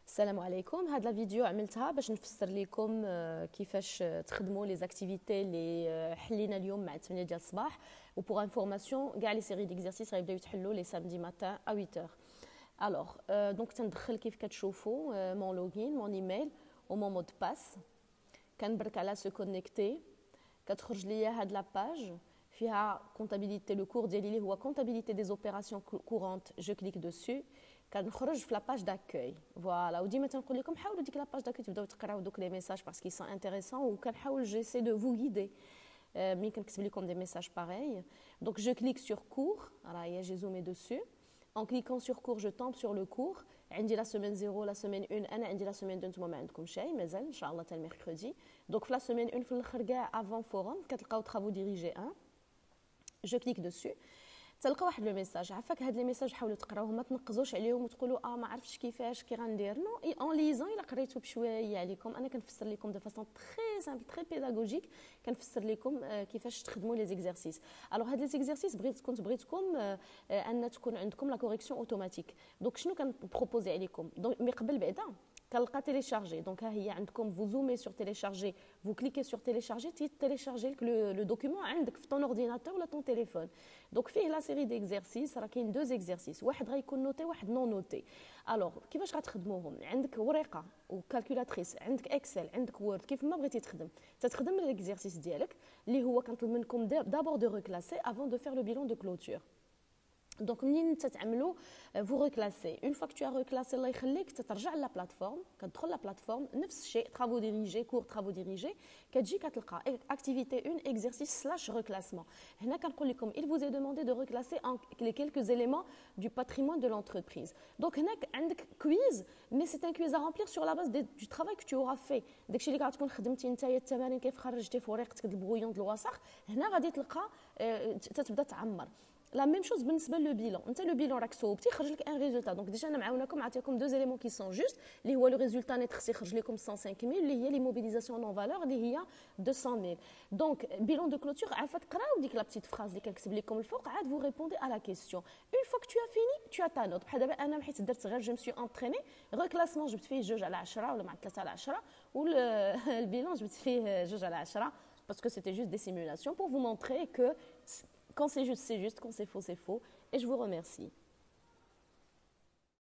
السلام عليكم. هاد لا فيديو عملتها باش نفسر لكم كيفاش تخدموا لي زاكتيفيتي اللي حلينا اليوم مع 8 ديال الصباح. و بوغ انفورماسيون كاع لي سيري ديكزارسيس غيبداو يتحلوا لي سامدي ماتان ا 8h. الوغ دونك تندخل كيف كتشوفوا مون لوغين مون ايميل و مون مود باس. كنبرك على سو كونيكتي كتخرج ليا هاد لا باج فيها كونتابيليتي. لو كور ديالي اللي هو كونتابيليتي دي اوبيراسيون كورونت، جو كليك دوسو كنخرج في لاباج داكوي. فوالا، وديما تنقول لكم حاولوا ديك لاباج داكوي تبداو تقراو دوك لي ميساج باسكو سون انتريسون، وكنحاول جيسي دو فو غيدي ملي كنكتب لكم دي ميساج باreil. Donc je clique sur cours, راهي j'ai zoomé dessus. En cliquant sur cours, je tombe sur le cours. عندي la semaine 0 la semaine 1. انا عندي la semaine 2، نتوما ما عندكم شيء مازال ان شاء الله حتى الميركودي. Donc في la semaine 1 في الاخر كاع avant forum كتلقاو travaux dirigés 1. Je clique dessus. تلقى واحد لو ميساج. عفاك هاد لي ميساج حاولوا تقراوهم، ما تنقزوش عليهم وتقولوا ما عرفتش كيفاش كي غندير. نو اي اون ليزون الا قريتو بشويه عليكم. انا كنفسر لكم دو فاصون تري سامبل تري بيداغوجيك، كنفسر لكم كيفاش تخدموا لي زيكزارسيس. الوغ هاد لي زيكزارسيس بغيتكم ان تكون عندكم لا كوريكسيون اوتوماتيك. دونك شنو كنبروبوزي عليكم؟ دونك مي قبل بعدا كنلقى تيليشارجي. دونك ها هي عندكم فو زومي سور تيليشارجي، فو كليكي سور تيليشارجي تيليشارجي لك لو دوكيومون عندك في طون اورديناتور ولا طون تيليفون. دونك فيه لا سيري ديكزارسيس، راه كاين دو زيكزارسيس، واحد غيكون نوتي واحد نون نوتي. الوغ كيفاش غتخدموهم؟ عندك ورقه وكالكولاتريس، عندك اكسل، عندك وورد، كيف ما بغيتي تخدم ليكزارسيس ديالك اللي هو كنطلب منكم دابور دو ريكلاسي افون دو فير لو بيلون دو كلوتور. دونك منين تتعملوا فو ريكلاسي اون فوا كو تو ا ريكلاسي الله يخليك تترجع لا بلاتفورم، كتدخل لا بلاتفورم نفس الشيء طرافو ديريجي كور طرافو ديريجي، كتجي كتلقى اكتيفيتي اون اكزرسيس سلاش ريكلاسمون. هنا كنقول لكم il vous est demandé de reclasser les quelques éléments du patrimoine de l'entreprise. دونك هناك عندك كويز، مي سي ان كويز ا رامبلير سور لا باز دو travail que tu auras fait. داكشي اللي غتكون خدمتي نتايا التمارين كيف خرجتي في ورقتك البغويون د الوسخ، هنا غادي تلقى تتبدا تعمر. لا ميم شوز بالنسبه لو بيلون. انت لو بيلون راك صوبتي خرج لك ان ريزولتا. دونك ديجا انا معاوناكم عطيكم دو زيليمون كي سون جوست، اللي هو لو ريزولتا نيت خص يخرج لكم 105000، اللي هي لي موبيليزاسيون نون فالور اللي هي 200000. دونك بيلون دو كلوتور عافاك قراو ديك لا بتيت فراز اللي كنكتب لكم الفوق، عاد فو ريبوندي ا لا كيسيون. اون فوا كو تو ا فيني تو ا تا نوت. بحال دابا انا حيت درت غير جو مسيو انتريني ريكلاسمون جبت فيه 2/10 ولا مع 3/10، والبيلون جبت فيه 2/10 باسكو سيتي جوست دي سيمولاسيون pour vous montrer que quand c'est juste, quand c'est faux, c'est faux. Et je vous remercie.